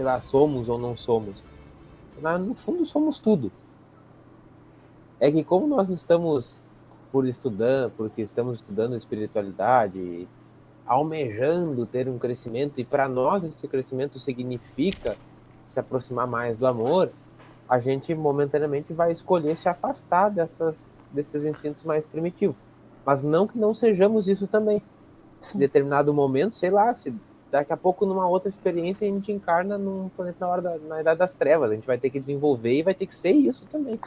lá, somos ou não somos. No fundo, somos tudo. É que como nós estamos porque estamos estudando espiritualidade, almejando ter um crescimento, e para nós esse crescimento significa se aproximar mais do amor, a gente momentaneamente vai escolher se afastar desses instintos mais primitivos. Mas não que não sejamos isso também. Em determinado momento, sei lá, se daqui a pouco numa outra experiência a gente encarna num planeta na Idade das Trevas, a gente vai ter que desenvolver e vai ter que ser isso também.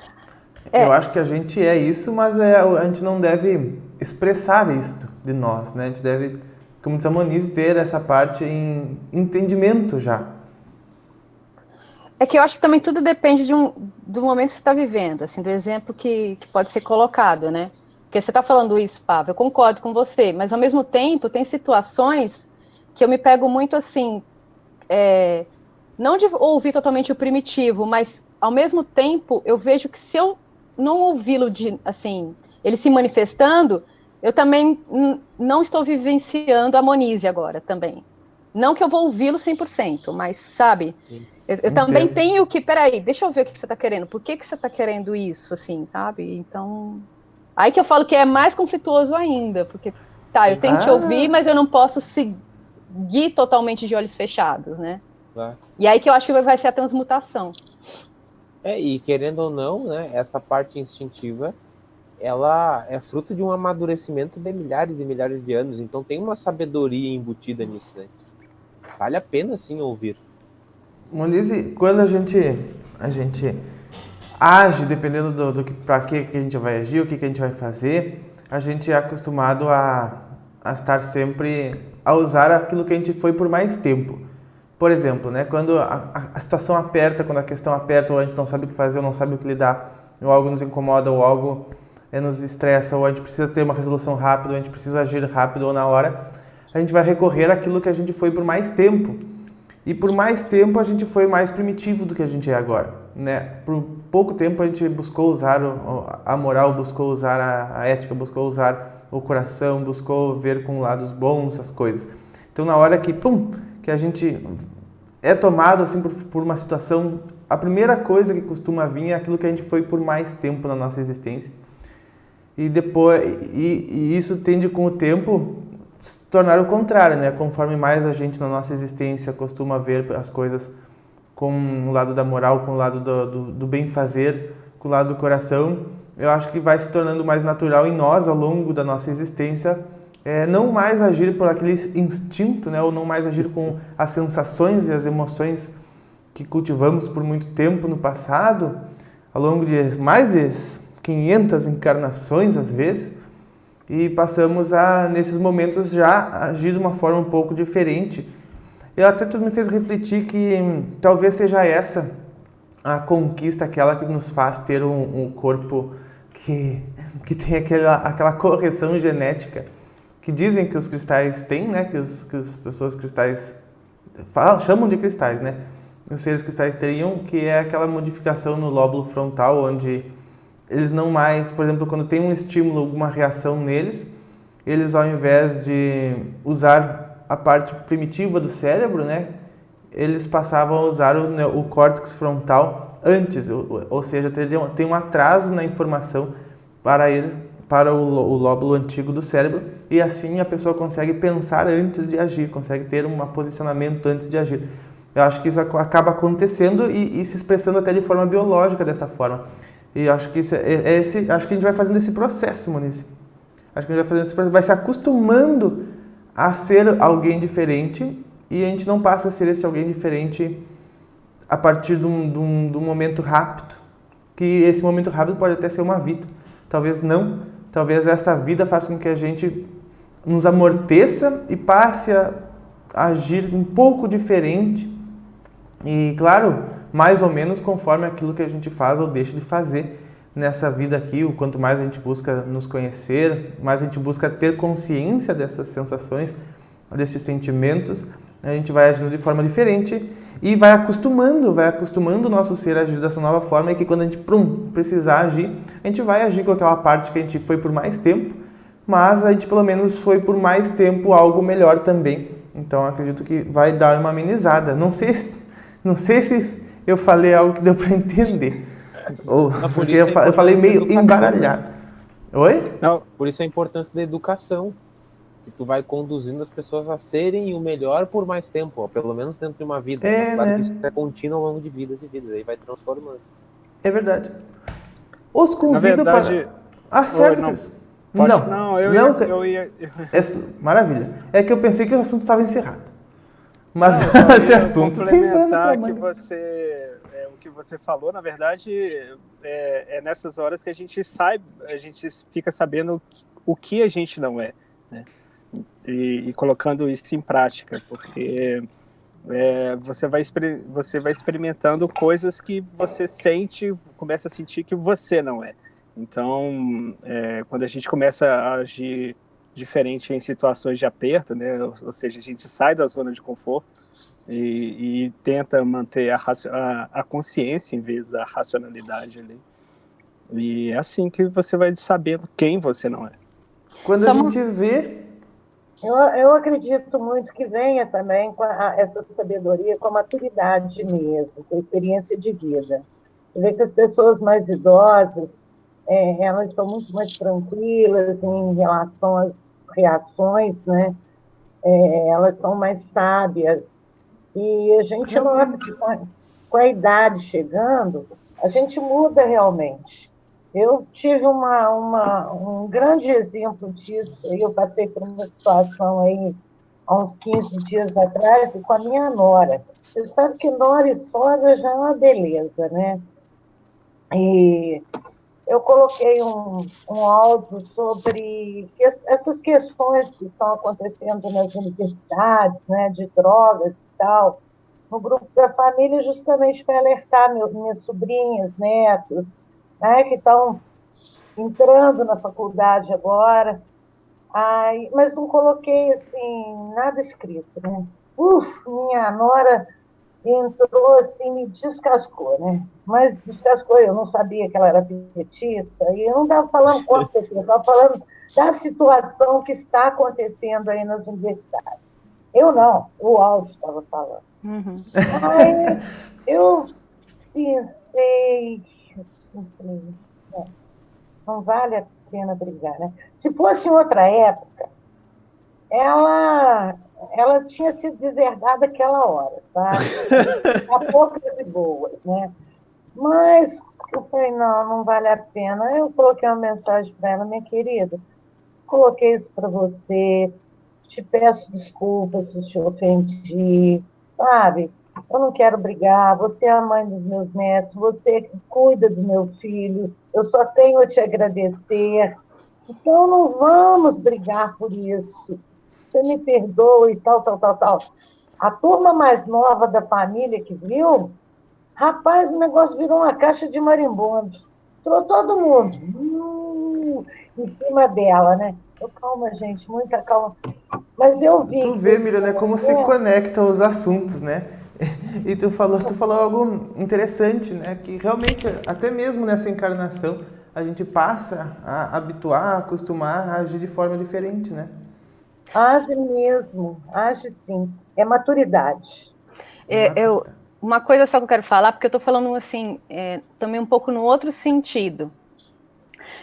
Eu acho que a gente é isso, mas a gente não deve expressar isto de nós, né? A gente deve, como diz a Monize, ter essa parte em entendimento já. É que eu acho que também tudo depende do momento que você está vivendo, assim, do exemplo que pode ser colocado, né? Porque você está falando isso, Pava, eu concordo com você, mas ao mesmo tempo tem situações que eu me pego muito assim, não de ouvir totalmente o primitivo, mas ao mesmo tempo eu vejo que se eu não ouvi-lo, assim, ele se manifestando, eu também não estou vivenciando a Monize agora também. Não que eu vou ouvi-lo 100%, mas, sabe, eu também tenho que, peraí, deixa eu ver o que você está querendo, por que você está querendo isso, assim, sabe? Então, aí que eu falo que é mais conflituoso ainda, porque, eu tenho que te ouvir, mas eu não posso seguir totalmente de olhos fechados, né? E aí que eu acho que vai ser a transmutação. E querendo ou não, né, essa parte instintiva, ela é fruto de um amadurecimento de milhares e milhares de anos, então tem uma sabedoria embutida nisso, né? Vale a pena, sim, ouvir. Monize, quando a gente age, dependendo do que, para que a gente vai agir, o que a gente vai fazer, a gente é acostumado a estar sempre a usar aquilo que a gente foi por mais tempo. Por exemplo, né, quando a situação aperta, quando a questão aperta, ou a gente não sabe o que fazer, ou não sabe o que lidar, ou algo nos incomoda, ou algo nos estressa, ou a gente precisa ter uma resolução rápida, ou a gente precisa agir rápido ou na hora, a gente vai recorrer àquilo que a gente foi por mais tempo. E por mais tempo a gente foi mais primitivo do que a gente é agora, né? Por pouco tempo a gente buscou usar a moral, buscou usar a ética, buscou usar o coração, buscou ver com lados bons as coisas. Então na hora que a gente é tomado assim por uma situação, a primeira coisa que costuma vir é aquilo que a gente foi por mais tempo na nossa existência. E depois e isso tende com o tempo se tornar o contrário, né? Conforme mais a gente na nossa existência costuma ver as coisas com o lado da moral, com o lado do bem fazer, com o lado do coração, eu acho que vai se tornando mais natural em nós ao longo da nossa existência, não mais agir por aquele instinto, né? Ou não mais agir com as sensações e as emoções que cultivamos por muito tempo no passado, ao longo de mais de 500 encarnações às vezes, e passamos a, nesses momentos, já agir de uma forma um pouco diferente. E até tudo me fez refletir que talvez seja essa a conquista, aquela que nos faz ter um corpo que tem aquela correção genética que dizem que os cristais têm, né? Que as pessoas cristais chamam de cristais, né? Os seres cristais teriam, que é aquela modificação no lóbulo frontal, onde eles não mais, por exemplo, quando tem um estímulo, alguma reação neles, eles ao invés de usar a parte primitiva do cérebro, né, eles passavam a usar o córtex frontal antes, ou seja, tem um atraso na informação para ir para o lóbulo antigo do cérebro, e assim a pessoa consegue pensar antes de agir, consegue ter um posicionamento antes de agir. Eu acho que isso acaba acontecendo e se expressando até de forma biológica dessa forma. E acho que acho que a gente vai fazendo esse processo, Monize. Acho que a gente vai fazendo esse processo, vai se acostumando a ser alguém diferente, e a gente não passa a ser esse alguém diferente a partir de um momento rápido, que esse momento rápido pode até ser uma vida. Talvez não, talvez essa vida faça com que a gente nos amorteça e passe a agir um pouco diferente. E claro, mais ou menos conforme aquilo que a gente faz ou deixa de fazer nessa vida aqui. O quanto mais a gente busca nos conhecer, mais a gente busca ter consciência dessas sensações, desses sentimentos, a gente vai agindo de forma diferente e vai acostumando o nosso ser a agir dessa nova forma, e que quando a gente precisar agir, a gente vai agir com aquela parte que a gente foi por mais tempo, mas a gente pelo menos foi por mais tempo algo melhor também. Então acredito que vai dar uma amenizada. Não sei Não sei se eu falei algo que deu para entender. Ou, Mas por porque isso a eu falei importância da meio educação, embaralhado. Oi? Não, Por isso a importância da educação, que tu vai conduzindo as pessoas a serem o melhor por mais tempo, ó, pelo menos dentro de uma vida. É, Claro né? que isso é contínuo ao longo de vidas e vidas, aí vai transformando. É verdade. Os na convido verdade. para... Ah, Oi, certo, não, Cris. pode. Não, Não, não, eu ia. maravilha. É que eu pensei que o assunto estava encerrado. Mas Não, eu só esse ia assunto tem pano para complementar que manga. o que você falou, na verdade, é nessas horas que a gente fica sabendo o que a gente não é, né? E colocando isso em prática, porque você vai experimentando coisas que você começa a sentir que você não é. Então, quando a gente começa a agir diferente em situações de aperto, né? Ou seja, a gente sai da zona de conforto e tenta manter a consciência em vez da racionalidade ali. E é assim que você vai sabendo quem você não é. Quando a Só uma- gente vê... Eu acredito muito que venha também essa sabedoria com a maturidade mesmo, com a experiência de vida. Você vê que as pessoas mais idosas, elas são muito mais tranquilas em relação às reações, né? Elas são mais sábias. E a gente nota que com a idade chegando, a gente muda realmente. Eu tive um grande exemplo disso. Eu passei por uma situação aí há uns 15 dias atrás com a minha nora. Você sabe que nora e sogra já é uma beleza, né? E eu coloquei um áudio sobre essas questões que estão acontecendo nas universidades, né, de drogas e tal, no grupo da família, justamente para alertar minhas sobrinhas, netos, né, que estão entrando na faculdade agora. Ai, mas não coloquei assim nada escrito, né? Minha nora entrou assim, me descascou, né? Mas descascou, eu não sabia que ela era petista, e eu não estava falando contra petista, eu estava falando da situação que está acontecendo aí nas universidades. Eu não, o áudio estava falando. Uhum. Aí eu pensei, assim, não vale a pena brigar, né? Se fosse em outra época, ela tinha sido deserdada aquela hora, sabe? Há poucas e boas, né? Mas eu falei, não vale a pena. Eu coloquei uma mensagem para ela, minha querida, coloquei isso para você, te peço desculpas se te ofendi, sabe? Eu não quero brigar, você é a mãe dos meus netos, você que cuida do meu filho, eu só tenho a te agradecer. Então não vamos brigar por isso. Você me perdoe e tal, tal, tal, tal. A turma mais nova da família que viu, rapaz, o negócio virou uma caixa de marimbondo. Entrou todo mundo em cima dela, né? Calma, gente, muita calma. Mas eu vi Tu que vê, nesse Miriam, né, como se momento, conectam os assuntos, né? E tu falou algo interessante, né? Que realmente, até mesmo nessa encarnação, a gente passa a habituar, a acostumar a agir de forma diferente, né? age mesmo, age sim. É maturidade. Uma coisa só que eu quero falar, porque eu estou falando assim, também um pouco no outro sentido.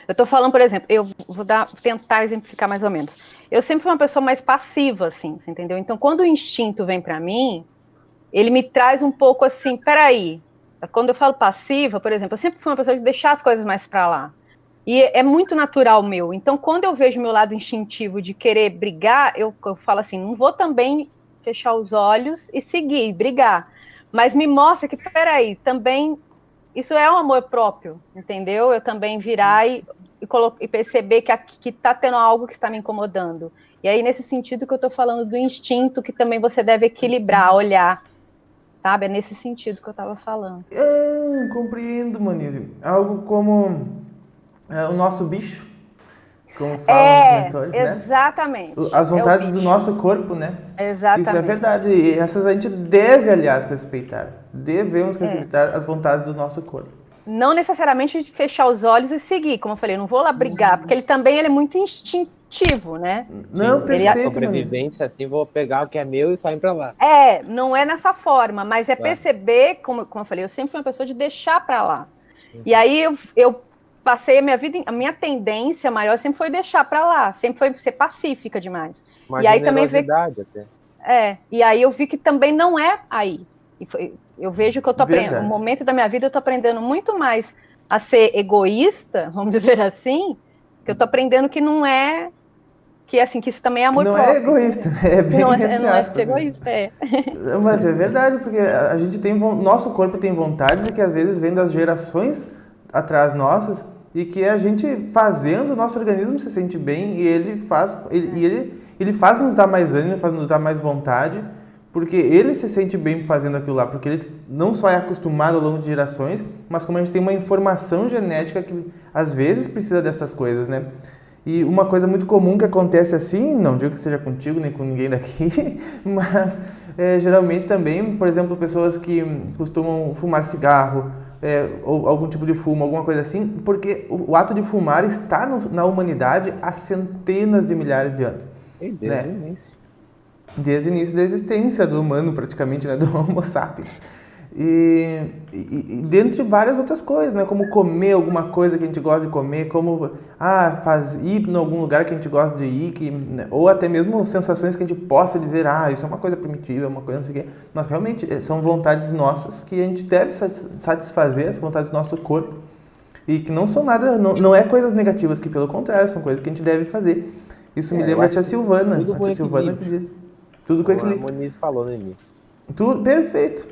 Eu estou falando, por exemplo, eu vou tentar exemplificar mais ou menos. Eu sempre fui uma pessoa mais passiva, assim, você entendeu? Então, quando o instinto vem para mim, ele me traz um pouco assim, peraí. Quando eu falo passiva, por exemplo, eu sempre fui uma pessoa de deixar as coisas mais para lá. E é muito natural meu. Então, quando eu vejo o meu lado instintivo de querer brigar, eu falo assim, não vou também fechar os olhos e seguir, brigar. Mas me mostra que, peraí, também isso é um amor próprio, entendeu? Eu também virar e perceber que está tendo algo que está me incomodando. E aí, nesse sentido que eu estou falando do instinto, que também você deve equilibrar, olhar, sabe? É nesse sentido que eu estava falando. Compreendo, Manise. Algo como o nosso bicho, como falam os mentores, né? Exatamente. As vontades do nosso corpo, né? Exatamente. Isso é verdade. E essas a gente deve, aliás, respeitar. Devemos respeitar as vontades do nosso corpo. Não necessariamente fechar os olhos e seguir, como eu falei, eu não vou lá brigar, porque ele é muito ativo, né? Não, Sim, perfeito, sobrevivência, assim, vou pegar o que é meu e sair pra lá. Não é nessa forma, mas é Claro. perceber, como eu falei, eu sempre fui uma pessoa de deixar para lá. E aí eu passei a minha vida, a minha tendência maior sempre foi deixar para lá, sempre foi ser pacífica demais. Uma E aí também generosidade até. e aí eu vi que também não é aí. Eu vejo que eu tô aprendendo, Verdade. no momento da minha vida eu tô aprendendo muito mais a ser egoísta, vamos dizer assim, que eu tô aprendendo que não é, que assim, que isso também é Que amor não próprio. é egoísta, é Que bem não entre é aspas, ser né? egoísta, Mas é verdade, porque a gente tem, nosso corpo tem vontades que às vezes vem das gerações atrás nossas e que a gente fazendo, o nosso organismo se sente bem e ele faz nos dar mais ânimo, faz nos dar mais vontade, porque ele se sente bem fazendo aquilo lá, porque ele não só é acostumado ao longo de gerações, mas como a gente tem uma informação genética que às vezes precisa dessas coisas, né? E uma coisa muito comum que acontece assim, não digo que seja contigo nem com ninguém daqui, mas geralmente também, por exemplo, pessoas que costumam fumar cigarro, ou algum tipo de fumo, alguma coisa assim, porque o ato de fumar está na humanidade há centenas de milhares de anos. E desde Né? o início. Desde o início da existência do humano, praticamente, né? Do Homo sapiens. E dentre várias outras coisas, né? Como comer alguma coisa que a gente gosta de comer, como ir em algum lugar que a gente gosta de ir, né? Ou até mesmo sensações que a gente possa dizer, isso é uma coisa primitiva, é uma coisa não sei o quê. Mas realmente são vontades nossas que a gente deve satisfazer, as vontades do nosso corpo. E que não são nada, não é coisas negativas, que pelo contrário, são coisas que a gente deve fazer. Isso me lembra a tia Silvana. tudo A com tia Silvana que equilíbrio. diz. Tudo com Como a equilíbrio. Moniz falou no início. Tudo perfeito.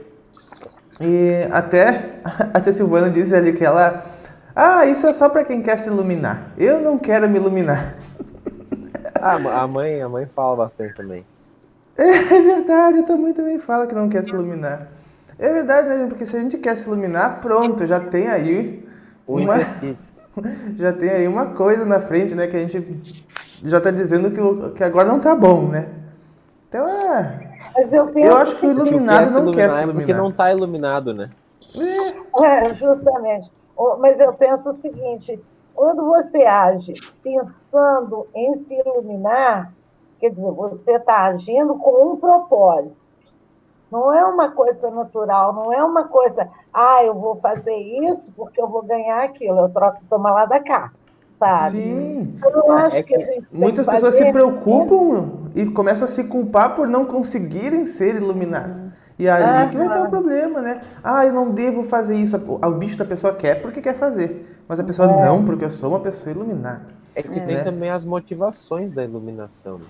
E até a tia Silvana disse ali que ela... isso é só para quem quer se iluminar. Eu não quero me iluminar. A mãe fala bastante também. É verdade, a tua mãe também fala que não quer se iluminar. É verdade, né, gente? Porque se a gente quer se iluminar, pronto, já tem aí já tem aí uma coisa na frente, né? Que a gente já tá dizendo que agora não tá bom, né? Então, Mas eu acho que o iluminado não quer se É iluminar. porque não tá iluminado, né? Justamente. Mas eu penso o seguinte, quando você age pensando em se iluminar, quer dizer, você está agindo com um propósito. Não é uma coisa natural, não é uma coisa, eu vou fazer isso porque eu vou ganhar aquilo, eu troco toma lá da cá, sabe? Sim. Eu não acho que a gente tem Muitas que pessoas fazer, se preocupam e começam a se culpar por não conseguirem ser iluminadas. E é ali que vai ter um problema, né? Eu não devo fazer isso. O bicho da pessoa quer porque quer fazer. Mas a pessoa não, porque eu sou uma pessoa iluminada. É que tem também as motivações da iluminação. Né?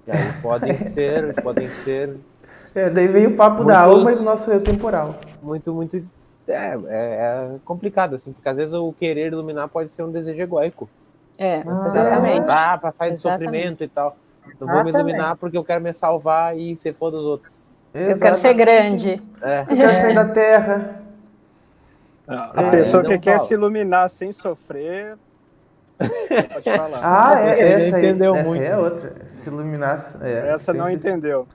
E aí podem ser Daí vem o papo da alma e do nosso eu temporal. Muito. É complicado, assim, porque às vezes o querer iluminar pode ser um desejo egóico. Exatamente. Pra sair do sofrimento e tal. Não vou me iluminar porque eu quero me salvar e ser foda dos outros. Eu quero ser grande. Eu quero sair da terra. A pessoa que quer se iluminar sem sofrer, pode falar. Essa aí muito. É outra. Se iluminar... Essa não entendeu.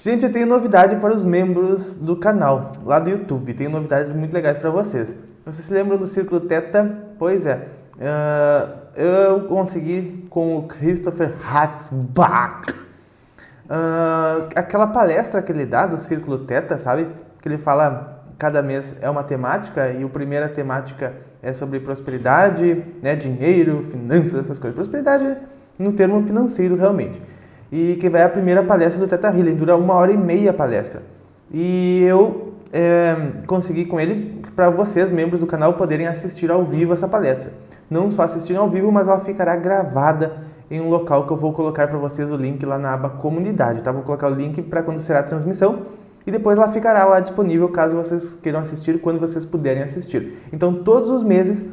Gente, eu tenho novidade para os membros do canal, lá do YouTube. Tenho novidades muito legais para vocês. Vocês se lembram do Círculo Theta? Pois é. Eu consegui com o Christopher Hatzbach aquela palestra que ele dá do Círculo Theta, sabe? Que ele fala, cada mês é uma temática e a primeira temática é sobre prosperidade, né? Dinheiro, finanças, essas coisas. Prosperidade no termo financeiro, realmente. E que vai a primeira palestra do Theta Healing, dura 1h30 a palestra. E eu consegui com ele para vocês, membros do canal, poderem assistir ao vivo essa palestra. Não só assistir ao vivo, mas ela ficará gravada em um local que eu vou colocar para vocês o link lá na aba comunidade, tá? Vou colocar o link para quando será a transmissão e depois ela ficará lá disponível caso vocês queiram assistir, quando vocês puderem assistir. Então todos os meses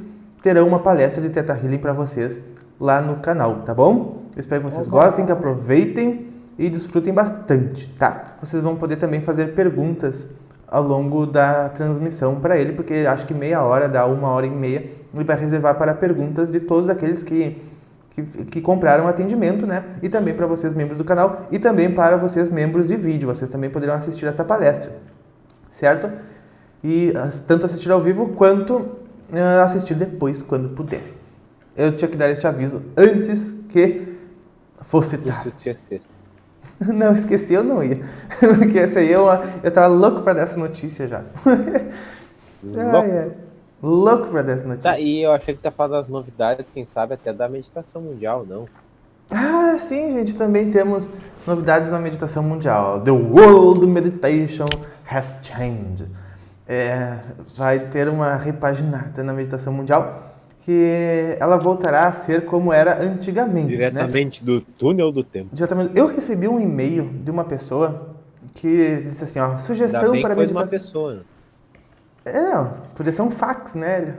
terão uma palestra de Theta Healing para vocês lá no canal, tá bom? Eu espero que vocês gostem, que aproveitem e desfrutem bastante, tá? Vocês vão poder também fazer perguntas ao longo da transmissão para ele, porque acho que meia hora, dá 1h30, ele vai reservar para perguntas de todos aqueles que compraram atendimento, né? E também para vocês, membros do canal, e também para vocês, membros de vídeo. Vocês também poderão assistir esta palestra, certo? E tanto assistir ao vivo quanto assistir depois, quando puder. Eu tinha que dar este aviso antes que fosse Se tarde. esquecesse. Não, esqueci, eu não ia. Porque esse aí eu tava louco pra dar essa notícia já. Ai, ai. Louco pra dar essa notícia. Tá, e eu achei que tá falando das novidades, quem sabe até da meditação mundial, não? Ah, sim, gente, também temos novidades na meditação mundial. The World Meditation has changed. Vai ter uma repaginada na meditação mundial que ela voltará a ser como era antigamente, né? Diretamente do túnel do tempo. Diretamente. Eu recebi um e-mail de uma pessoa que disse assim, ó, Ainda sugestão bem para que foi de meditação. uma pessoa. Né? Não, podia ser um fax, né?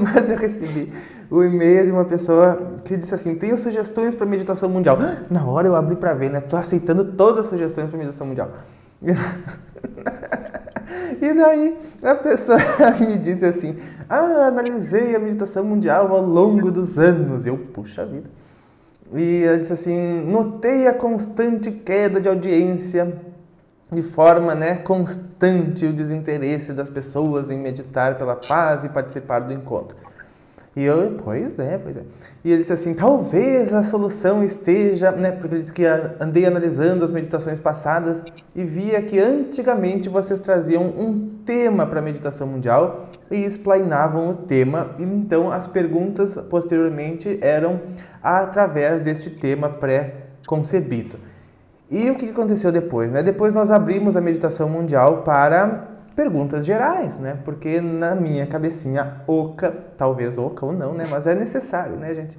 Mas eu recebi o e-mail de uma pessoa que disse assim, tenho sugestões para meditação mundial. Na hora eu abri para ver, né? Tô aceitando todas as sugestões para meditação mundial. E daí a pessoa me disse assim, analisei a meditação mundial ao longo dos anos. Eu, puxa vida. E ela disse assim, notei a constante queda de audiência, de forma, né, constante o desinteresse das pessoas em meditar pela paz e participar do encontro. E eu, pois é. E ele disse assim, talvez a solução esteja, né, porque ele disse que andei analisando as meditações passadas e via que antigamente vocês traziam um tema para a meditação mundial e explainavam o tema, e então as perguntas posteriormente eram através deste tema pré-concebido. E o que aconteceu depois, né? Depois nós abrimos a meditação mundial para perguntas gerais, né? Porque na minha cabecinha oca, talvez oca ou não, né? Mas é necessário, né, gente?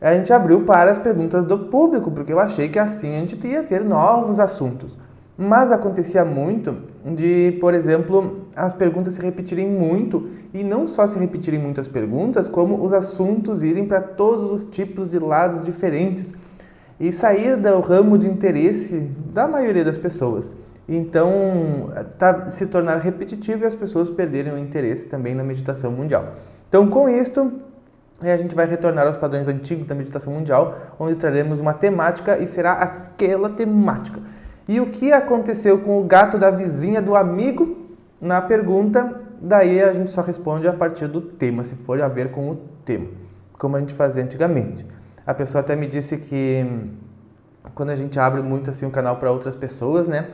A gente abriu para as perguntas do público, porque eu achei que assim a gente ia ter novos assuntos. Mas acontecia muito de, por exemplo, as perguntas se repetirem muito, e não só se repetirem muito as perguntas, como os assuntos irem para todos os tipos de lados diferentes e sair do ramo de interesse da maioria das pessoas. Então, se tornar repetitivo e as pessoas perderem o interesse também na meditação mundial. Então, com isto, a gente vai retornar aos padrões antigos da meditação mundial, onde traremos uma temática e será aquela temática. E o que aconteceu com o gato da vizinha do amigo? Na pergunta, daí a gente só responde a partir do tema, se for a ver com o tema, como a gente fazia antigamente. A pessoa até me disse que quando a gente abre muito assim o canal para outras pessoas, né,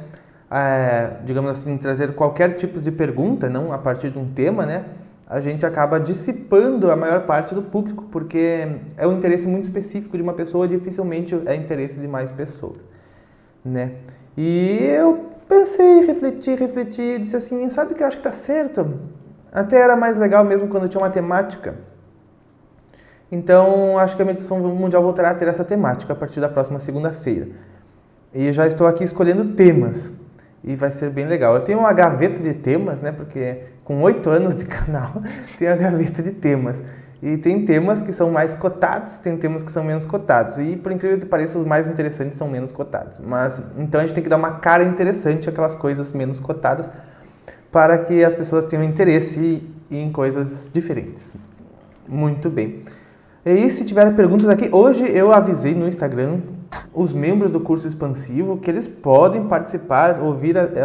digamos assim, trazer qualquer tipo de pergunta, não a partir de um tema, né, a gente acaba dissipando a maior parte do público, porque é um interesse muito específico de uma pessoa, dificilmente é interesse de mais pessoas, né. E eu pensei, refleti, disse assim, sabe que eu acho que tá certo? Até era mais legal mesmo quando tinha uma temática. Então, acho que a meditação mundial voltará a ter essa temática a partir da próxima segunda-feira. E já estou aqui escolhendo temas. E vai ser bem legal. Eu tenho uma gaveta de temas, né? Porque com 8 anos de canal, tenho a gaveta de temas. E tem temas que são mais cotados, tem temas que são menos cotados. E, por incrível que pareça, os mais interessantes são menos cotados. Mas, então, a gente tem que dar uma cara interessante àquelas coisas menos cotadas para que as pessoas tenham interesse em coisas diferentes. Muito bem. E se tiverem perguntas aqui, hoje eu avisei no Instagram os membros do curso expansivo que eles podem participar,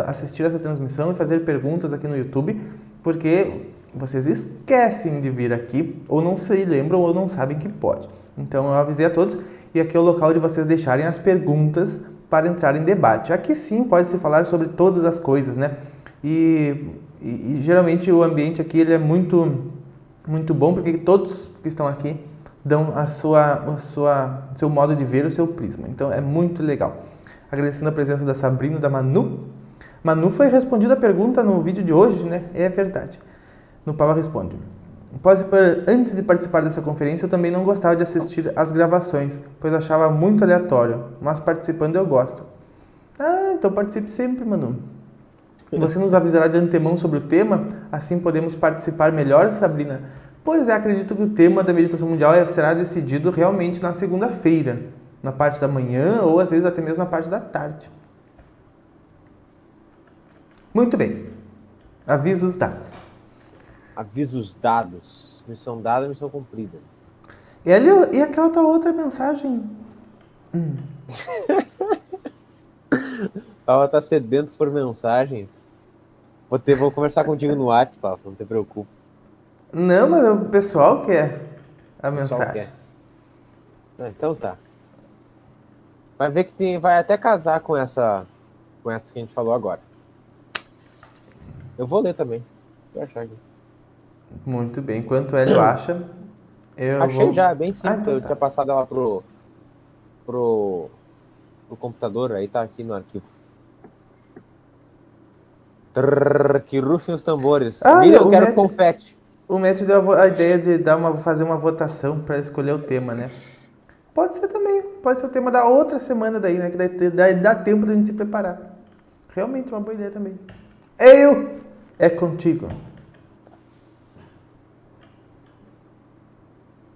assistir essa transmissão e fazer perguntas aqui no YouTube, porque vocês esquecem de vir aqui, ou não se lembram, ou não sabem que pode. Então eu avisei a todos, e aqui é o local de vocês deixarem as perguntas para entrar em debate. Aqui sim pode-se falar sobre todas as coisas, né? E geralmente o ambiente aqui ele é muito, muito bom, porque todos que estão aqui dão seu modo de ver, o seu prisma. Então é muito legal. Agradecendo a presença da Sabrina e da Manu. Manu foi respondida a pergunta no vídeo de hoje, né? É verdade. No Pava Responde. Antes de participar dessa conferência, eu também não gostava de assistir às gravações, pois achava muito aleatório, mas participando eu gosto. Então participe sempre, Manu. Você nos avisará de antemão sobre o tema, assim podemos participar melhor, Sabrina? Pois é, acredito que o tema da meditação mundial será decidido realmente na segunda-feira, na parte da manhã ou às vezes até mesmo na parte da tarde. Muito bem. Avisos dados. Avisos dados. Missão dada, missão cumprida. E aquela tua outra mensagem? Ela tá sedento por mensagens. Vou conversar contigo no WhatsApp, Pava, não te preocupe. Não, mas o pessoal quer a O pessoal mensagem. quer. Então tá. Vai ver que vai até casar com essa que a gente falou agora. Eu vou ler também. Vou achar aqui. Muito bem. Enquanto o Hélio acha, eu Achei vou... já, é bem Ah, simples. então Eu tá. tinha passado ela pro computador, aí tá aqui no arquivo. Trrr, que rufem os tambores. Ah, Miriam, eu o quero Matt- confete. O Matt deu a ideia de fazer uma votação para escolher o tema, né? Pode ser também. Pode ser o tema da outra semana daí, né? Que daí dá tempo da gente se preparar. Realmente uma boa ideia também. É contigo.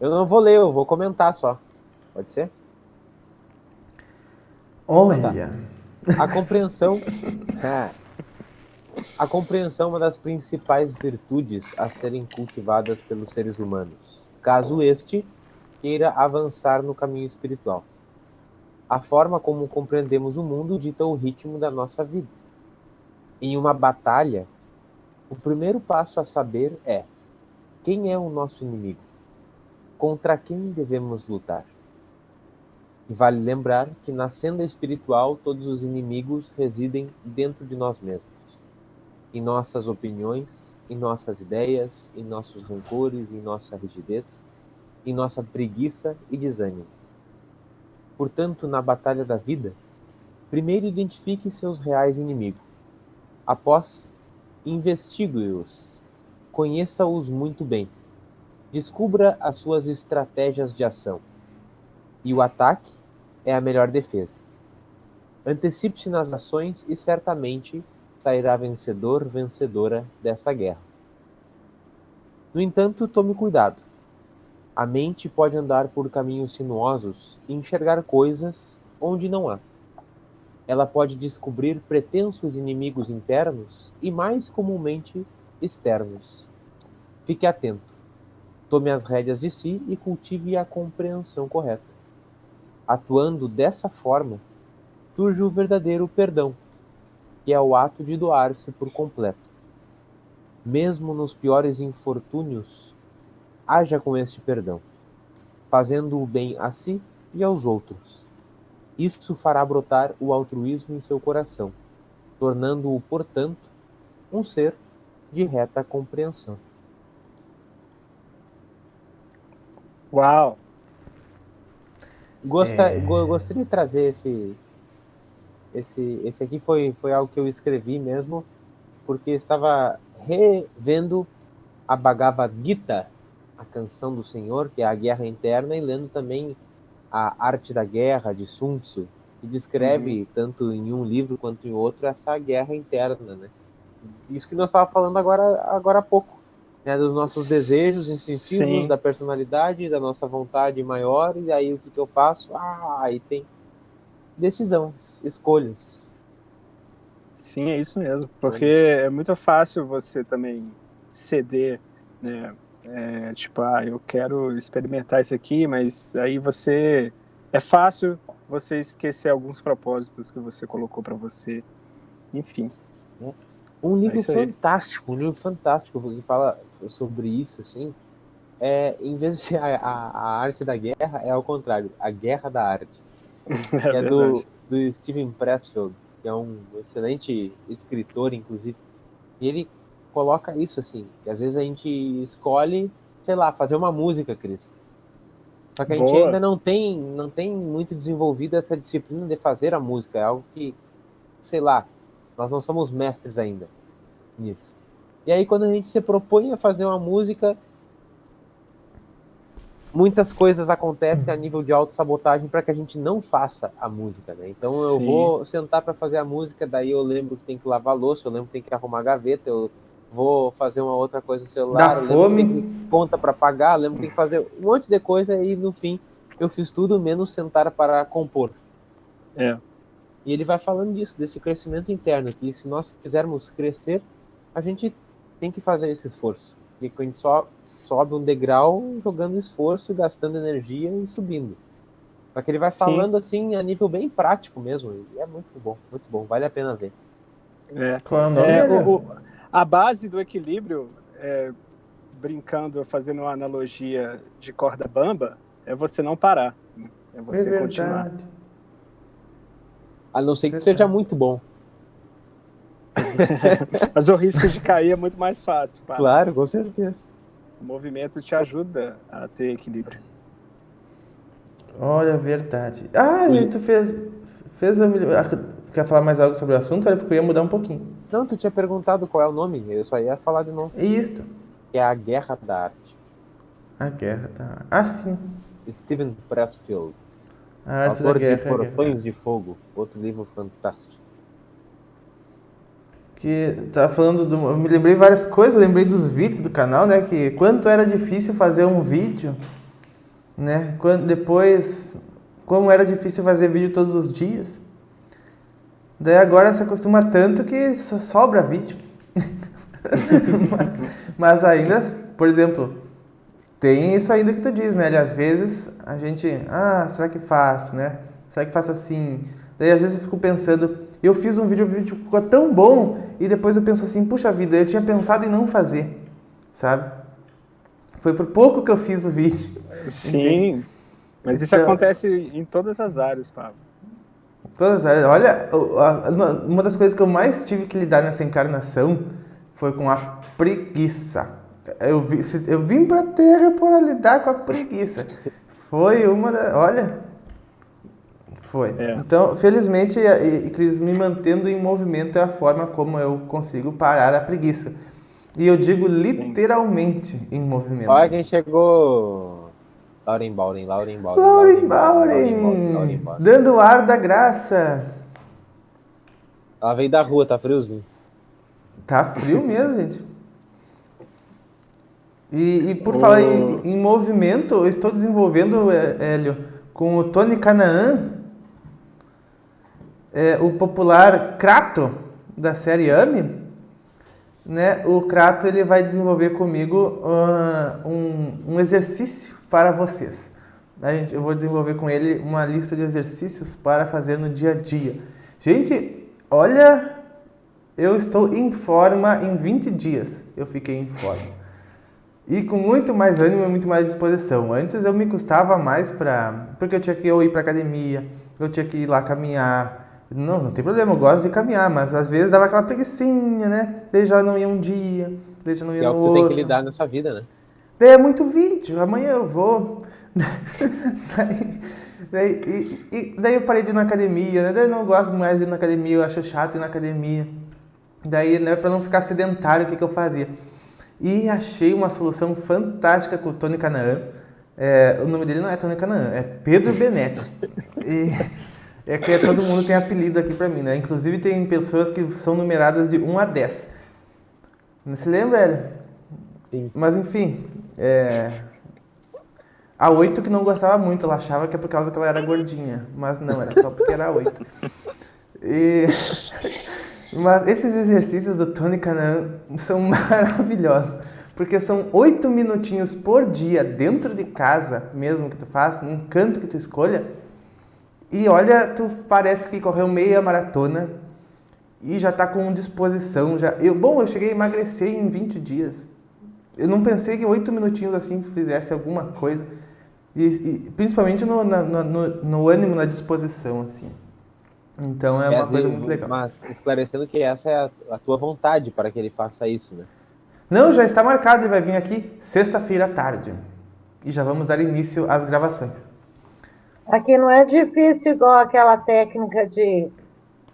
Eu não vou ler, eu vou comentar só. Pode ser? Olha. A compreensão. A compreensão é uma das principais virtudes a serem cultivadas pelos seres humanos, caso este queira avançar no caminho espiritual. A forma como compreendemos o mundo dita o ritmo da nossa vida. Em uma batalha, o primeiro passo a saber é: quem é o nosso inimigo? Contra quem devemos lutar? E vale lembrar que na senda espiritual todos os inimigos residem dentro de nós mesmos. Em nossas opiniões, em nossas ideias, em nossos rancores, em nossa rigidez, em nossa preguiça e desânimo. Portanto, na batalha da vida, primeiro identifique seus reais inimigos. Após, investigue-os. Conheça-os muito bem. Descubra as suas estratégias de ação. E o ataque é a melhor defesa. Antecipe-se nas ações e certamente sairá vencedor, vencedora dessa guerra. No entanto, tome cuidado. A mente pode andar por caminhos sinuosos e enxergar coisas onde não há. Ela pode descobrir pretensos inimigos internos e, mais comumente, externos. Fique atento. Tome as rédeas de si e cultive a compreensão correta. Atuando dessa forma, surge o verdadeiro perdão, que é o ato de doar-se por completo. Mesmo nos piores infortúnios, haja com este perdão, fazendo o bem a si e aos outros. Isso fará brotar o altruísmo em seu coração, tornando-o, portanto, um ser de reta compreensão. Uau! Gostaria de trazer esse aqui foi algo que eu escrevi mesmo, porque estava revendo a Bhagavad Gita, a canção do Senhor, que é a guerra interna, e lendo também a Arte da Guerra, de Sun Tzu, que descreve, tanto em um livro quanto em outro, essa guerra interna, né? Isso que nós estávamos falando agora há pouco, né? Dos nossos desejos instintivos, Sim. da personalidade, da nossa vontade maior, e aí o que eu faço? Aí tem decisão, escolhas. Sim, é isso mesmo, porque é muito fácil você também ceder, né? Tipo, eu quero experimentar isso aqui, mas aí é fácil você esquecer alguns propósitos que você colocou para você, enfim. Um livro isso aí. fantástico, que fala sobre isso, assim, em vez de ser a arte da guerra, é ao contrário, a guerra da arte. É Que é verdade. do Steven Pressfield, que é um excelente escritor, inclusive. E ele coloca isso assim, que às vezes a gente escolhe, sei lá, fazer uma música, Cris. Só que a gente ainda Boa. não tem muito desenvolvido essa disciplina de fazer a música. É algo que, sei lá, nós não somos mestres ainda nisso. E aí quando a gente se propõe a fazer uma música, muitas coisas acontecem a nível de autossabotagem para que a gente não faça a música, né? Então eu Sim. vou sentar para fazer a música, daí eu lembro que tem que lavar a louça, eu lembro que tem que arrumar a gaveta, eu vou fazer uma outra coisa no celular, Dá eu lembro que tem fome. que conta para pagar, eu lembro que tem que fazer um monte de coisa e no fim eu fiz tudo menos sentar para compor. É. E ele vai falando disso, desse crescimento interno, que se nós quisermos crescer, a gente tem que fazer esse esforço. E a gente só sobe um degrau jogando esforço, gastando energia e subindo. Só que ele vai Sim. falando assim a nível bem prático mesmo. E é muito bom, vale a pena ver. Qual é o nome, Hélio? A base do equilíbrio brincando, fazendo uma analogia de corda bamba, é você não parar, né? É você continuar. A não ser que seja muito bom. Mas o risco de cair é muito mais fácil. Pá. Claro, com certeza. O movimento te ajuda a ter equilíbrio. Olha, verdade. Ah, tu fez quer falar mais algo sobre o assunto? Era porque eu ia mudar um pouquinho. Não, tu tinha perguntado qual é o nome, eu só ia falar de novo. Isso. Que é A Guerra da Arte. A Guerra tá... Ah, sim. Steven Pressfield. A Arte da Autor de Guerra. Portões de Fogo. Outro livro fantástico. Que tava falando do... Eu me lembrei várias coisas, lembrei dos vídeos do canal, né? Que quanto era difícil fazer um vídeo, né? Como era difícil fazer vídeo todos os dias. Daí agora se acostuma tanto que só sobra vídeo. mas ainda, por exemplo, tem isso ainda que tu diz, né? Às vezes a gente, será que faço, né? Será que faço assim? Daí às vezes eu fico pensando, eu fiz um vídeo, o vídeo ficou tão bom, e depois eu penso assim, puxa vida, eu tinha pensado em não fazer, sabe? Foi por pouco que eu fiz o vídeo. Sim, Entende? mas isso acontece em todas as áreas, Pablo. Todas as áreas. Olha, uma das coisas que eu mais tive que lidar nessa encarnação foi com a preguiça. Eu vim pra Terra para lidar com a preguiça. Foi uma das... Olha... Foi. É. Então, felizmente, Cris, me mantendo em movimento é a forma como eu consigo parar a preguiça. E eu digo literalmente em movimento. Olha quem chegou. Lauren Bauren. Dando o ar da graça. Ela veio da rua, tá friozinho. Tá frio mesmo, gente. E por falar em movimento, eu estou desenvolvendo, Hélio, com o Tony Canaan, o popular Krato, da série Ami, né? O Krato ele vai desenvolver comigo um exercício para vocês. Eu vou desenvolver com ele uma lista de exercícios para fazer no dia a dia. Gente, olha, eu estou em forma em 20 dias. Eu fiquei em forma. E com muito mais ânimo e muito mais disposição. Antes eu me custava mais porque eu tinha que ir para academia, eu tinha que ir lá caminhar. Não tem problema, eu gosto de caminhar, mas às vezes dava aquela preguicinha, né? Daí já não ia um dia, daí já não ia no outro. É o que tu tem que lidar nessa vida, né? Daí é muito vídeo, amanhã eu vou. daí eu parei de ir na academia, né? Daí eu não gosto mais de ir na academia, eu acho chato ir na academia. Daí, né, para não ficar sedentário, o que eu fazia? E achei uma solução fantástica com o Tony Canaan. O nome dele não é Tony Canaan, é Pedro Benetti. É que todo mundo tem apelido aqui pra mim, né? Inclusive tem pessoas que são numeradas de 1 a 10. Não se lembra, Hélio? Sim. Mas enfim, a 8 que não gostava muito, ela achava que é por causa que ela era gordinha. Mas não, era só porque era a 8. Mas esses exercícios do Tony Canaan são maravilhosos. Porque são 8 minutinhos por dia, dentro de casa mesmo que tu faz, num canto que tu escolha. E olha, tu parece que correu meia maratona e já tá com disposição. Eu cheguei a emagrecer em 20 dias. Eu não pensei que 8 minutinhos assim fizesse alguma coisa. E principalmente no ânimo, na disposição, assim. Então é uma coisa muito legal. Mas esclarecendo que essa é a tua vontade para que ele faça isso, né? Não, já está marcado, ele vai vir aqui sexta-feira à tarde. E já vamos dar início às gravações. Aqui não é difícil igual aquela técnica de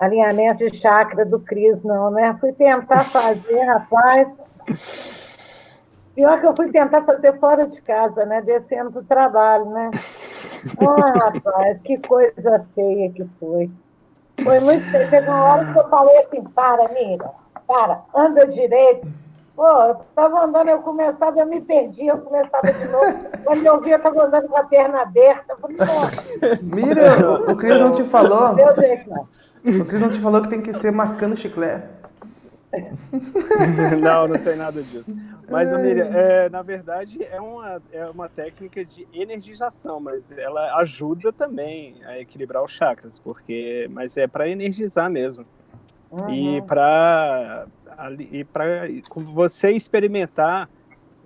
alinhamento de chakra do Cris, não, né? Fui tentar fazer, rapaz. Pior que eu fui tentar fazer fora de casa, né? Descendo para o trabalho, né? Rapaz, que coisa feia que foi. Foi muito feio. Teve uma hora que eu falei assim, para, amiga, anda direito. Pô, eu estava andando, eu começava, eu me perdia, eu começava de novo. Quando eu vi, eu estava andando com a perna aberta. Eu falei, Mira, o Cris não te falou. Meu jeito, não. O Cris não te falou que tem que ser mascando chiclete. Não tem nada disso. Mas, Miriam, na verdade, é uma técnica de energização, mas ela ajuda também a equilibrar os chakras, mas é para energizar mesmo. Uhum. E para você experimentar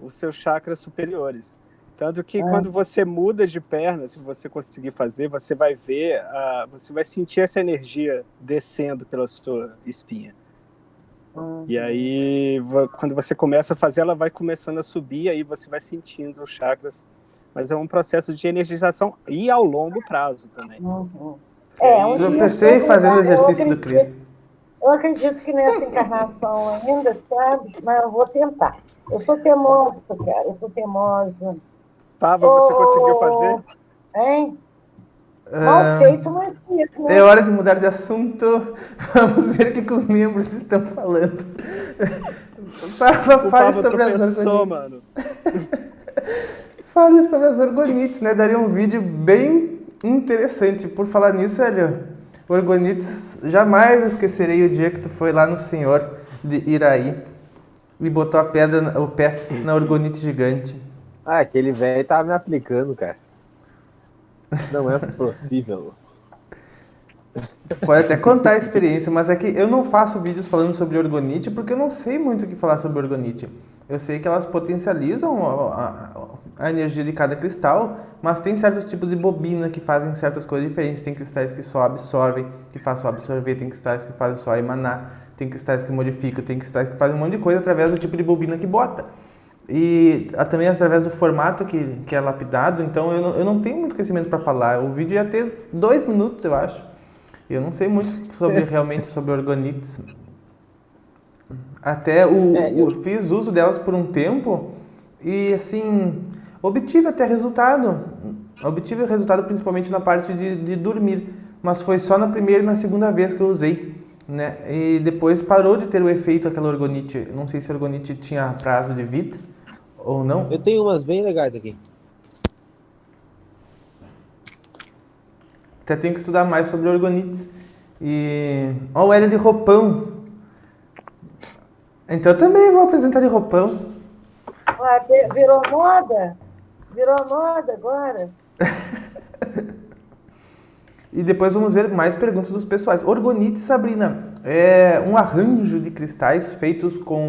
os seus chakras superiores. Tanto que quando você muda de perna, se você conseguir fazer, você vai ver, você vai sentir essa energia descendo pela sua espinha. E aí, quando você começa a fazer, ela vai começando a subir, aí você vai sentindo os chakras. Mas é um processo de energização e ao longo prazo também. Tropecei fazendo o exercício do Cris. Eu acredito que nessa encarnação ainda, sabe? Mas eu vou tentar. Eu sou teimosa, cara. Eu sou teimosa. Pava, você conseguiu fazer? Hein? Mal feito, mas isso, né? É hora de mudar de assunto. Vamos ver o que os membros estão falando. Fale sobre as orgonites. Mano. Fale sobre as orgonites, né? Daria um vídeo bem interessante. Por falar nisso, velho, orgonites, jamais esquecerei o dia que tu foi lá no Senhor de Iraí e botou o pé na orgonite gigante. Aquele velho tava me aplicando, cara. Não é possível. Pode até contar a experiência, mas é que eu não faço vídeos falando sobre orgonite porque eu não sei muito o que falar sobre orgonite. Eu sei que elas potencializam a energia de cada cristal, mas tem certos tipos de bobina que fazem certas coisas diferentes. Tem cristais que só absorvem, que fazem só absorver, tem cristais que fazem só emanar, tem cristais que modificam, tem cristais que fazem um monte de coisa através do tipo de bobina que bota. E também através do formato que é lapidado, então eu não tenho muito conhecimento para falar. O vídeo ia ter 2 minutos, eu acho. Eu não sei muito realmente sobre orgonites. Até eu fiz uso delas por um tempo e, assim, obtive até resultado. Obtive resultado principalmente na parte de dormir, mas foi só na primeira e na segunda vez que eu usei, né? E depois parou de ter o efeito aquela orgonite. Não sei se a orgonite tinha prazo de vida ou não. Eu tenho umas bem legais aqui. Até tenho que estudar mais sobre orgonites. E... Ó, o Hélio de roupão. Então eu também vou apresentar de roupão. Virou moda? Virou moda agora? E depois vamos ver mais perguntas dos pessoais. Orgonite, Sabrina, é um arranjo de cristais feitos com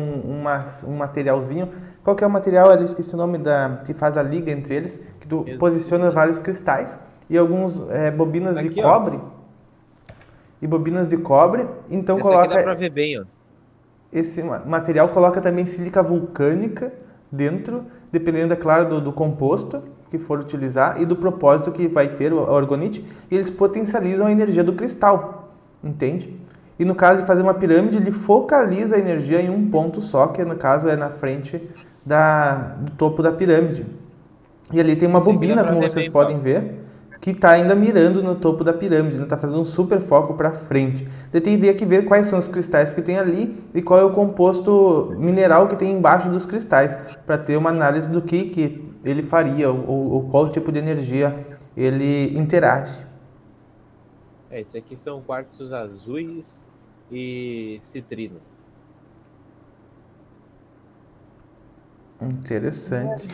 um materialzinho. Qual que é o material? Eu esqueci o nome que faz a liga entre eles, que tu posiciona vários cristais e alguns bobinas aqui, de cobre. Ó. E bobinas de cobre. Então essa coloca. Aqui dá pra ver bem, ó. Esse material coloca também sílica vulcânica dentro, dependendo, é claro, do composto que for utilizar e do propósito que vai ter a orgonite, e eles potencializam a energia do cristal, entende? E no caso de fazer uma pirâmide, ele focaliza a energia em um ponto só, que no caso é na frente do topo da pirâmide. E ali tem uma bobina, como vocês podem ver, que está ainda mirando no topo da pirâmide, está fazendo um super foco para frente. Daí teria que ver quais são os cristais que tem ali e qual é o composto mineral que tem embaixo dos cristais, para ter uma análise do que ele faria ou qual tipo de energia ele interage. Esse aqui são quartzos azuis e citrino. Interessante.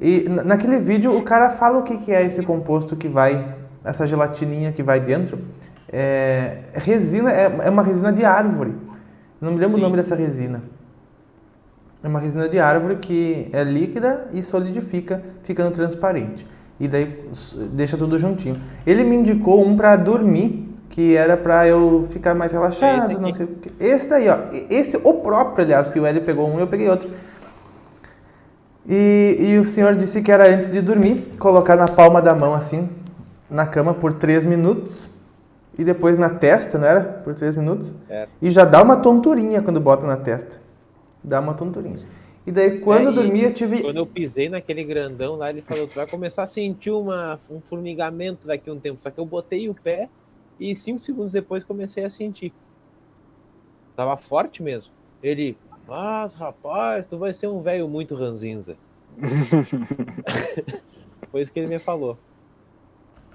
E naquele vídeo o cara fala o que é esse composto que vai, essa gelatininha que vai dentro. Resina, é uma resina de árvore. Não me lembro o nome dessa resina. É uma resina de árvore que é líquida e solidifica, ficando transparente. E daí deixa tudo juntinho. Ele me indicou um para dormir, que era para eu ficar mais relaxado, não sei o que. Esse daí, ó. O próprio, aliás, que o Hélio pegou um e eu peguei outro. E o senhor disse que era antes de dormir, colocar na palma da mão, assim, na cama por 3 minutos. E depois na testa, não era? Por 3 minutos. E já dá uma tonturinha quando bota na testa. Dá uma tonturinha. E daí quando eu dormi, eu tive... Quando eu pisei naquele grandão lá, ele falou, tu vai começar a sentir um formigamento daqui a um tempo. Só que eu botei o pé e 5 segundos depois comecei a sentir. Tava forte mesmo. Ele... Mas, rapaz, tu vai ser um velho muito ranzinza. Foi isso que ele me falou.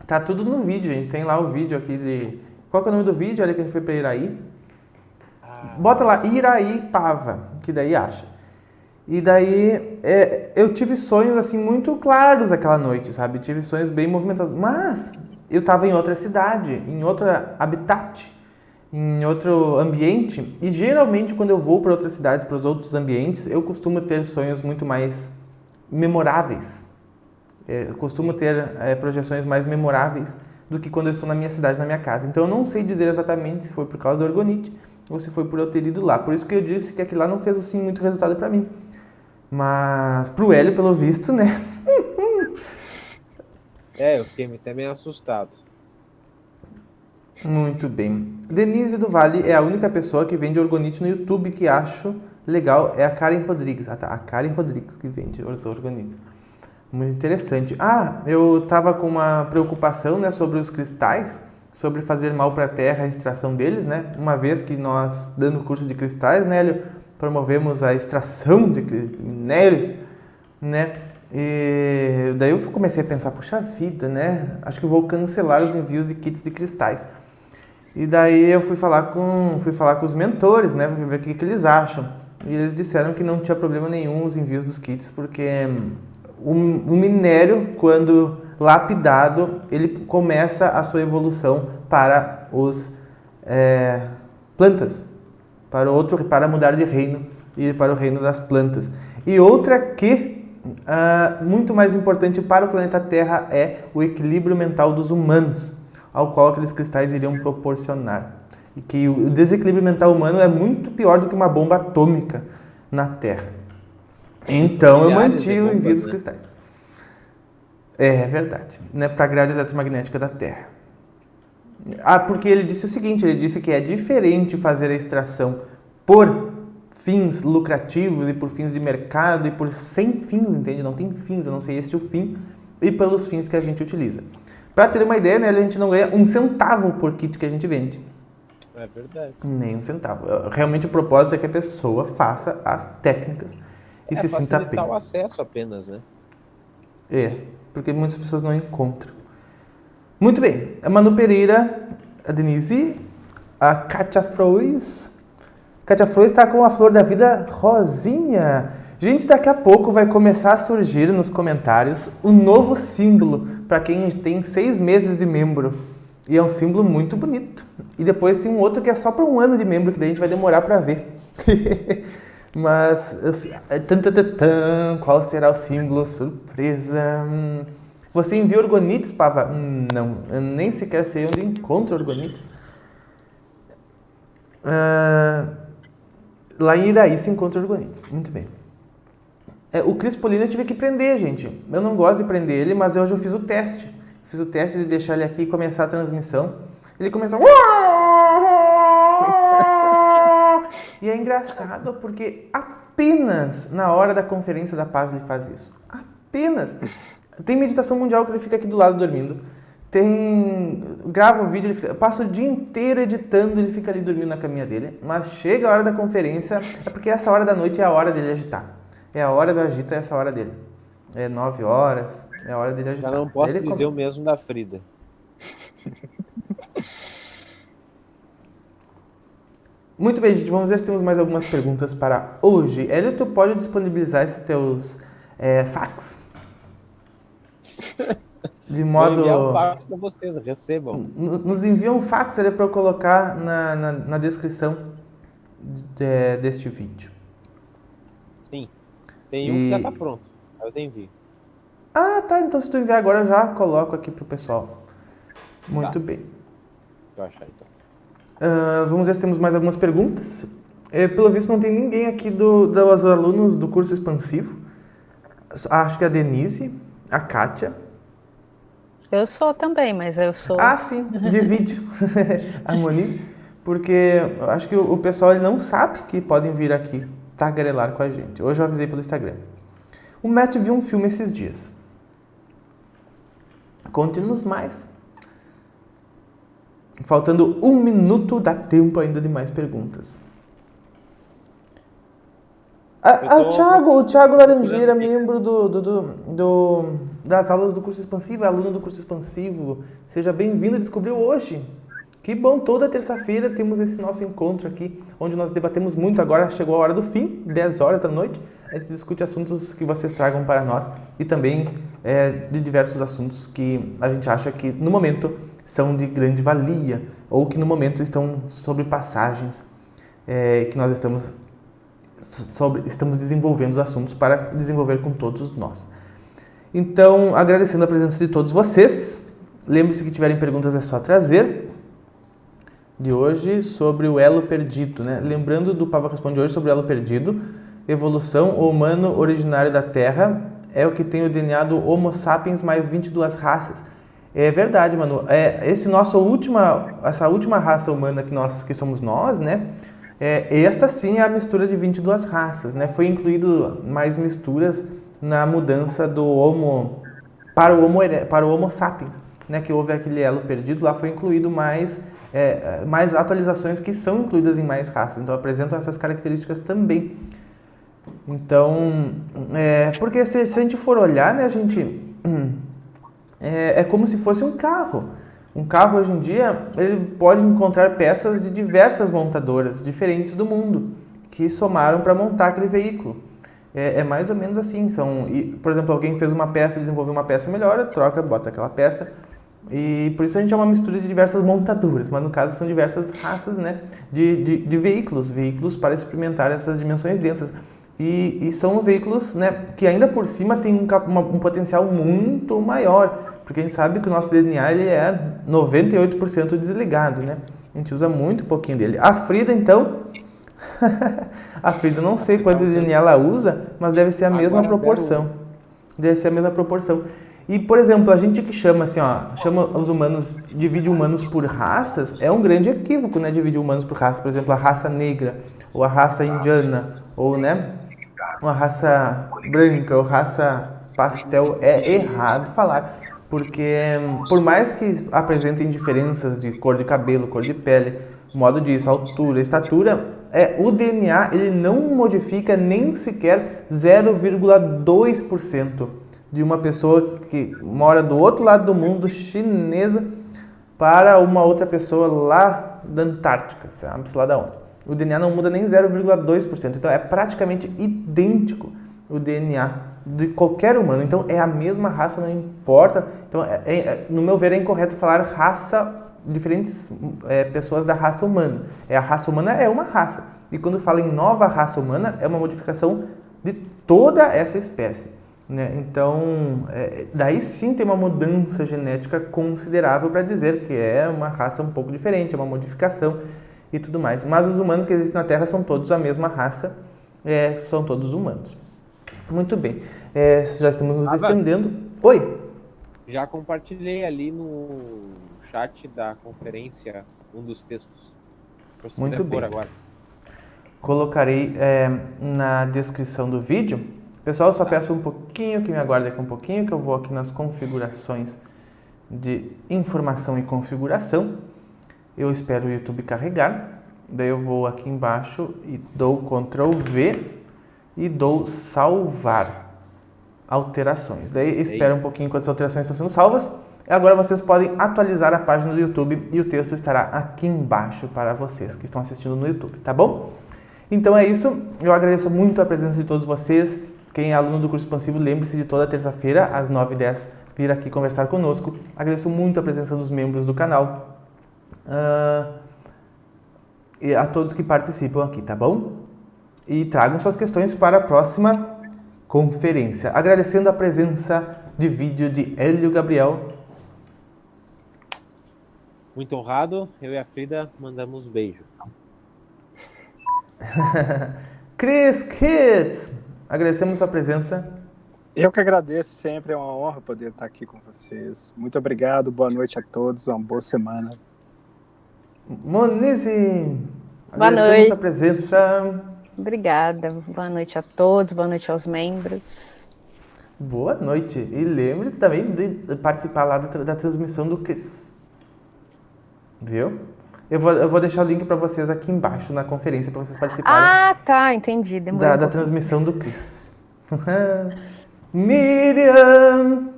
Tá tudo no vídeo, a gente tem lá o vídeo aqui de... Qual que é o nome do vídeo? Olha que a gente foi pra Iraí. Bota lá, Iraí Pava, que daí acha. E daí, eu tive sonhos, assim, muito claros aquela noite, sabe? Tive sonhos bem movimentados. Mas eu tava em outra cidade, em outro habitat. em outro ambiente, e geralmente quando eu vou para outras cidades, para os outros ambientes, eu costumo ter sonhos muito mais memoráveis. Eu costumo ter projeções mais memoráveis do que quando eu estou na minha cidade, na minha casa. Então eu não sei dizer exatamente se foi por causa do orgonite ou se foi por eu ter ido lá. Por isso que eu disse que aquilo lá não fez assim muito resultado para mim. Mas pro Hélio, pelo visto, né? Eu fiquei até meio assustado. Muito bem. Denise do Vale é a única pessoa que vende orgonite no YouTube que acho legal. É a Karen Rodrigues. Ah, tá. A Karen Rodrigues que vende os orgonites. Muito interessante. Eu tava com uma preocupação, né, sobre os cristais, sobre fazer mal para a terra, a extração deles, né? Uma vez que nós, dando o curso de cristais, né, Hélio, promovemos a extração de minérios, né? E daí eu comecei a pensar, puxa vida, né? Acho que eu vou cancelar os envios de kits de cristais. E daí eu fui falar com os mentores, né, para ver o que eles acham. E eles disseram que não tinha problema nenhum os envios dos kits, porque o minério, quando lapidado, ele começa a sua evolução para os plantas, para mudar de reino e para o reino das plantas. E outra que muito mais importante para o planeta Terra é o equilíbrio mental dos humanos, ao qual aqueles cristais iriam proporcionar. E que o desequilíbrio mental humano é muito pior do que uma bomba atômica na Terra. Então eu mantive o envio dos cristais. É verdade, né, para a grade eletromagnética da Terra. Porque ele disse o seguinte, ele disse que é diferente fazer a extração por fins lucrativos e por fins de mercado e por sem fins, entende? Não tem fins, a não ser este o fim, e pelos fins que a gente utiliza. Para ter uma ideia, né, a gente não ganha 1 centavo por kit que a gente vende. É verdade. Nem 1 centavo. Realmente o propósito é que a pessoa faça as técnicas e se sinta bem. Facilitar o acesso apenas, né? Porque muitas pessoas não encontram. Muito bem. A Manu Pereira, a Denise, a Kátia Frois. Kátia Frois está com a flor da vida rosinha. Gente, daqui a pouco vai começar a surgir nos comentários o novo símbolo para quem tem 6 meses de membro. E é um símbolo muito bonito. E depois tem um outro que é só para 1 ano de membro, que daí a gente vai demorar para ver. Mas, qual será o símbolo? Surpresa. Você envia orgonites, Pava? Não, eu nem sequer sei onde encontro orgonites. Lá em Iraí se encontra orgonites. Muito bem. O Cris Polino eu tive que prender, gente. Eu não gosto de prender ele, mas hoje eu fiz o teste. Fiz o teste de deixar ele aqui e começar a transmissão. Ele começou... E é engraçado porque apenas na hora da Conferência da Paz ele faz isso. Apenas. Tem meditação mundial que ele fica aqui do lado dormindo. Grava o vídeo, passa o dia inteiro editando, ele fica ali dormindo na caminha dele. Mas chega a hora da conferência, é porque essa hora da noite é a hora dele agitar. É a hora do agito, é essa hora dele. É 9 horas, é a hora dele agitar. Já não posso dizer o mesmo da Frida. Muito bem, gente. Vamos ver se temos mais algumas perguntas para hoje. Hélio, tu pode disponibilizar esses teus fax? De modo... Vou enviar um fax para vocês, recebam. Nos envia um fax para eu colocar na descrição deste vídeo. Sim. Tem um que já está pronto. Aí eu te envio. Tá. Então se tu enviar agora, eu já coloco aqui pro pessoal. Muito bem. Vou achar então. Vamos ver se temos mais algumas perguntas. Pelo visto, não tem ninguém aqui dos alunos do curso expansivo. Acho que a Denise, a Kátia. Eu sou também, mas eu sou... Sim, de vídeo. A Moniz. Porque eu acho que o pessoal ele não sabe que podem vir aqui tagarelar com a gente. Hoje eu avisei pelo Instagram. O Matt viu um filme esses dias. Conte-nos mais. Faltando 1 minuto, dá tempo ainda de mais perguntas. O Thiago Laranjeira, membro das aulas do curso expansivo, aluno do curso expansivo. Seja bem-vindo, descobriu hoje. Que bom, toda terça-feira temos esse nosso encontro aqui, onde nós debatemos muito. Agora chegou a hora do fim, 10 horas da noite. a gente discute assuntos que vocês tragam para nós e também de diversos assuntos que a gente acha que no momento são de grande valia ou que no momento estão sobre passagens que nós estamos desenvolvendo os assuntos para desenvolver com todos nós. Então, agradecendo a presença de todos vocês, lembre-se que tiverem perguntas é só trazer. De hoje sobre o elo perdido, né? Lembrando do Pava Responde hoje sobre o elo perdido, evolução, o humano originário da Terra é o que tem o DNA do Homo sapiens mais 22 raças. É verdade, Manu. Essa última raça humana que somos nós, né? Esta sim é a mistura de 22 raças, né? Foi incluído mais misturas na mudança do Homo para o Homo sapiens, né? Que houve aquele elo perdido, lá foi incluído mais atualizações que são incluídas em mais raças, então apresentam essas características também. Então, porque se a gente for olhar, né, é como se fosse um carro. Um carro hoje em dia, ele pode encontrar peças de diversas montadoras diferentes do mundo, que somaram para montar aquele veículo. É mais ou menos assim, por exemplo, alguém fez uma peça, desenvolveu uma peça melhor, troca, bota aquela peça. E por isso a gente é uma mistura de diversas montadoras, mas no caso são diversas raças, né, de veículos para experimentar essas dimensões densas. E são veículos, né, que ainda por cima tem um potencial muito maior, porque a gente sabe que o nosso DNA ele é 98% desligado, né? A gente usa muito pouquinho dele. A Frida, então, a Frida não sei quanto DNA ela usa, mas deve ser a mesma proporção. Deve ser a mesma proporção. E, por exemplo, a gente que chama os humanos, divide humanos por raças, é um grande equívoco, né, dividir humanos por raças. Por exemplo, a raça negra, ou a raça indiana, ou, né, uma raça branca, ou raça pastel, é errado falar. Porque, por mais que apresentem diferenças de cor de cabelo, cor de pele, modo disso, altura, estatura, o DNA ele não modifica nem sequer 0,2% de uma pessoa que mora do outro lado do mundo, chinesa, para uma outra pessoa lá da Antártica, sabe-se lá da onde. O DNA não muda nem 0,2%, então é praticamente idêntico o DNA de qualquer humano. Então é a mesma raça, não importa. Então, no meu ver, é incorreto falar diferentes pessoas da raça humana. A raça humana é uma raça. E quando fala em nova raça humana, é uma modificação de toda essa espécie, né? Então, daí sim tem uma mudança genética considerável para dizer que é uma raça um pouco diferente, é uma modificação e tudo mais. Mas os humanos que existem na Terra são todos a mesma raça, são todos humanos. Muito bem, já estamos nos estendendo. Oi? Já compartilhei ali no chat da conferência um dos textos. Se Muito quiser bem. pôr agora. Colocarei na descrição do vídeo. Pessoal, só peço um pouquinho, que me aguarde aqui um pouquinho, que eu vou aqui nas configurações de informação e configuração. Eu espero o YouTube carregar. Daí eu vou aqui embaixo e dou Ctrl V e dou salvar alterações. Daí espera um pouquinho enquanto as alterações estão sendo salvas. Agora vocês podem atualizar a página do YouTube e o texto estará aqui embaixo para vocês que estão assistindo no YouTube, tá bom? Então é isso. Eu agradeço muito a presença de todos vocês. Quem é aluno do curso expansivo, lembre-se de toda terça-feira, às 9h10, vir aqui conversar conosco. Agradeço muito a presença dos membros do canal e a todos que participam aqui, tá bom? E tragam suas questões para a próxima conferência. Agradecendo a presença de vídeo de Hélio Gabriel. Muito honrado, eu e a Frida mandamos beijo. Chris Kids, agradecemos a presença. Eu que agradeço sempre, é uma honra poder estar aqui com vocês. Muito obrigado, boa noite a todos, uma boa semana. Monize, Boa agradecemos noite. a presença. Obrigada. Boa noite a todos, boa noite aos membros. Boa noite. E lembre também de participar lá da transmissão do Chris. Viu? Eu vou deixar o link para vocês aqui embaixo na conferência para vocês participarem. Ah, tá, entendi. Demorou da um pouquinho. transmissão do Chris. Miriam!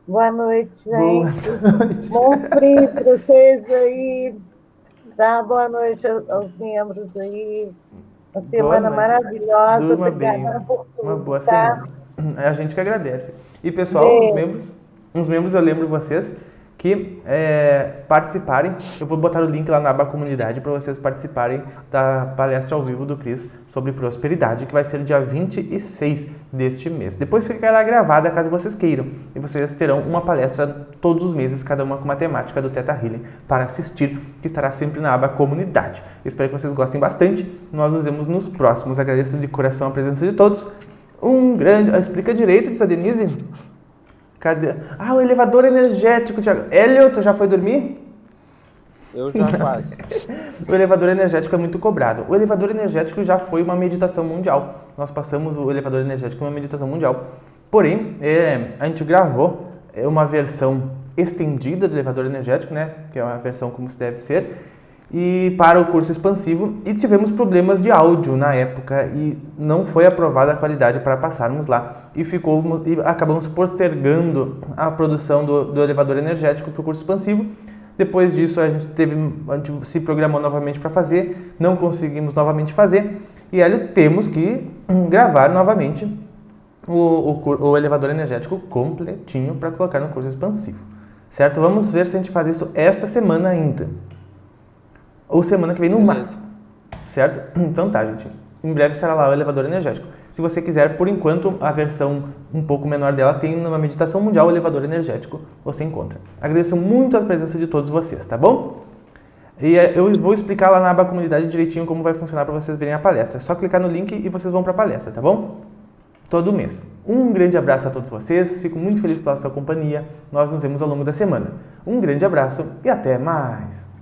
Boa noite, Boa gente. noite. Bom frio para vocês aí. Tá? Boa noite aos membros aí. Uma semana noite. maravilhosa. Durma bem. Obrigada por tudo. Uma boa tá? semana. É a gente que agradece. E pessoal, Beijo. os membros eu lembro vocês que participarem. Eu vou botar o link lá na aba comunidade para vocês participarem da palestra ao vivo do Cris sobre prosperidade, que vai ser dia 26 deste mês. Depois ficará gravada caso vocês queiram. E vocês terão uma palestra todos os meses, cada uma com uma temática do Theta Healing para assistir, que estará sempre na aba comunidade. Eu espero que vocês gostem bastante. Nós nos vemos nos próximos. Agradeço de coração a presença de todos. Um grande... Explica direito, diz a Denise. Cadê? Ah, o elevador energético, Thiago. Hélio, tu já foi dormir? Eu já quase. O elevador energético é muito cobrado. O elevador energético já foi uma meditação mundial. Nós passamos o elevador energético uma meditação mundial. Porém, a gente gravou uma versão estendida do elevador energético, né? Que é uma versão como se deve ser. E para o curso expansivo, e tivemos problemas de áudio na época e não foi aprovada a qualidade para passarmos lá e acabamos postergando a produção do elevador energético para o curso expansivo. Depois disso a gente se programou novamente para fazer, não conseguimos novamente fazer e aí temos que gravar novamente o elevador energético completinho para colocar no curso expansivo, certo? Vamos ver se a gente faz isso esta semana ainda. Ou semana que vem no máximo, certo? Então tá, gente. Em breve estará lá o elevador energético. Se você quiser, por enquanto, a versão um pouco menor dela tem numa meditação mundial o elevador energético, você encontra. Agradeço muito a presença de todos vocês, tá bom? E eu vou explicar lá na aba comunidade direitinho como vai funcionar para vocês verem a palestra. É só clicar no link e vocês vão para a palestra, tá bom? Todo mês. Um grande abraço a todos vocês. Fico muito feliz pela sua companhia. Nós nos vemos ao longo da semana. Um grande abraço e até mais!